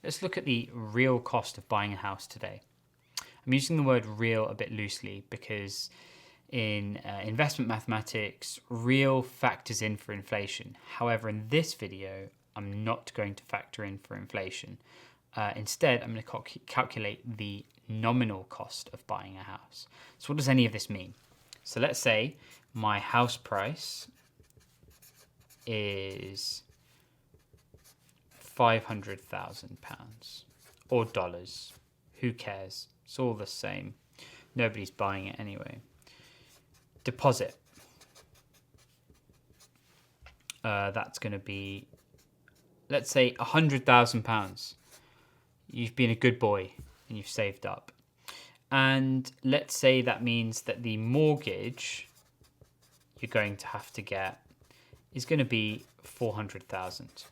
let's look at the real cost of buying a house today. I'm using the word real a bit loosely because in investment mathematics, real factors in for inflation. However, in this video, I'm not going to factor in for inflation. Instead, I'm going to calculate the nominal cost of buying a house. So what does any of this mean? So let's say my house price is £500,000 or dollars. Who cares? It's all the same. Nobody's buying it anyway. Deposit. That's going to be, let's say, £100,000. You've been a good boy and you've saved up. And let's say that means that the mortgage you're going to have to get is going to be £400,000.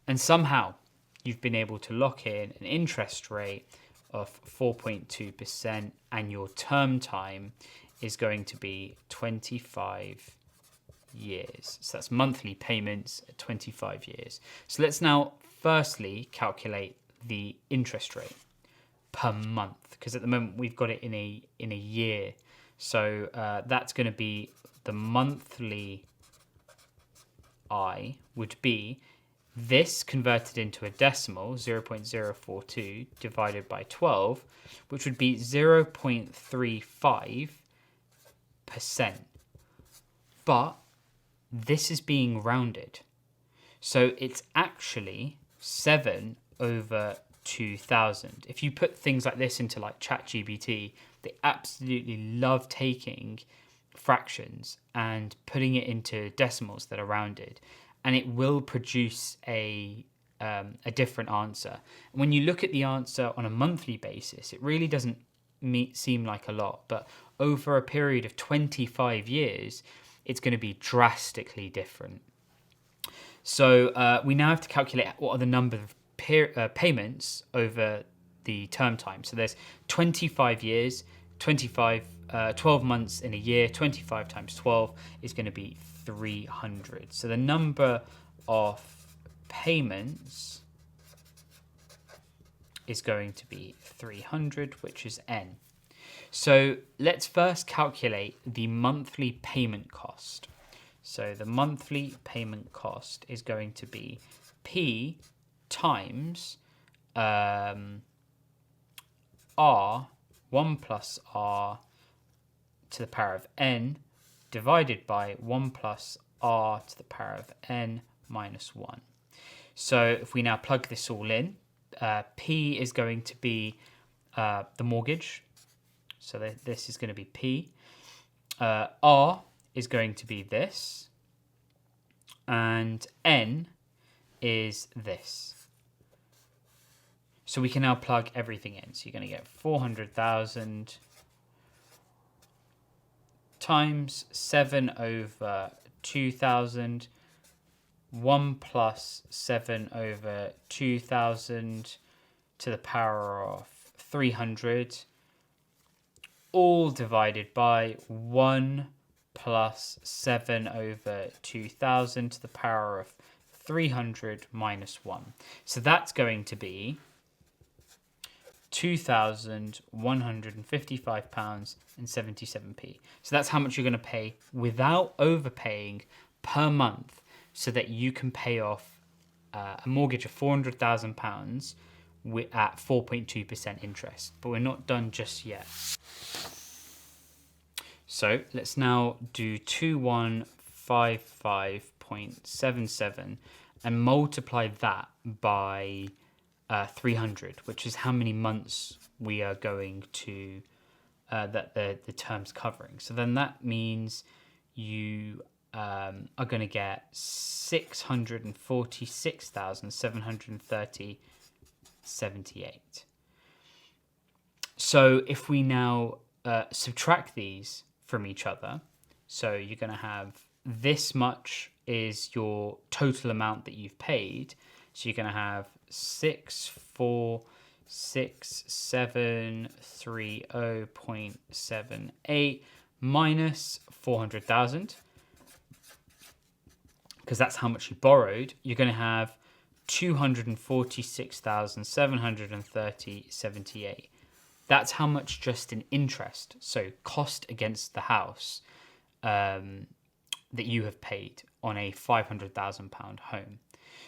And somehow you've been able to lock in an interest rate of 4.2% and your term time is going to be 25 years. So that's monthly payments at 25 years. So let's now firstly calculate the interest rate per month, because at the moment we've got it in a year. So that's going to be the monthly I would be this converted into a decimal, 0.042 divided by 12, which would be 0.35%. But this is being rounded. So it's actually 7 over 2,000. If you put things like this into like ChatGPT, they absolutely love taking fractions and putting it into decimals that are rounded, and it will produce a different answer. And when you look at the answer on a monthly basis, it really doesn't seem like a lot, but over a period of 25 years, it's going to be drastically different. So we now have to calculate what are the number of payments over the term time. So there's 25 years, 12 months in a year, 25 times 12 is going to be 300. So the number of payments is going to be 300, which is n. So let's first calculate the monthly payment cost. So the monthly payment cost is going to be P times R, 1 plus R to the power of n, divided by 1 plus R to the power of n minus 1. So if we now plug this all in, P is going to be the mortgage. So this is going to be P. R is going to be this. And N is this. So we can now plug everything in. So you're going to get 400,000 times 7 over 2,000, 1 plus 7 over 2,000 to the power of 300, all divided by 1 plus 7 over 2,000 to the power of 300 minus 1. So that's going to be £2,155.77. So that's how much you're going to pay without overpaying per month, so that you can pay off a mortgage of £400,000 at 4.2% interest. But we're not done just yet. So let's now do 2155.77 and multiply that by 300, which is how many months we are going to, that the term's covering. So then that means you are going to get 646,730.78. So if we now subtract these from each other, so you're going to have this much is your total amount that you've paid. So you're going to have 646,730.78 minus 400,000, because that's how much you borrowed. You're going to have 246,730.78. That's how much just in interest, so cost against the house, that you have paid on a £500,000 home.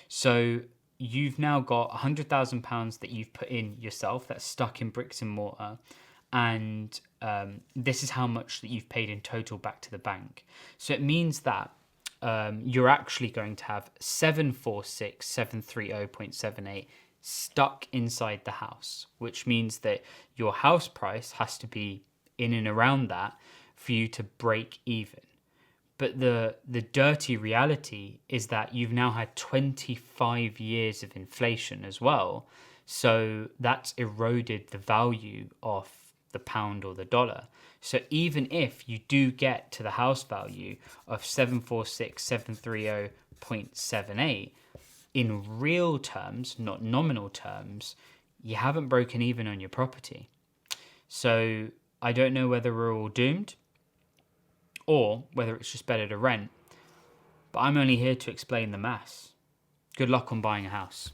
So you've now got £100,000 that you've put in yourself that's stuck in bricks and mortar, and this is how much that you've paid in total back to the bank. So it means that you're actually going to have 746,730.78 stuck inside the house, which means that your house price has to be in and around that for you to break even. But the dirty reality is that you've now had 25 years of inflation as well. So that's eroded the value of the pound or the dollar. So even if you do get to the house value of 746,730.78, in real terms, not nominal terms, you haven't broken even on your property. So I don't know whether we're all doomed or whether it's just better to rent, but I'm only here to explain the maths. Good luck on buying a house.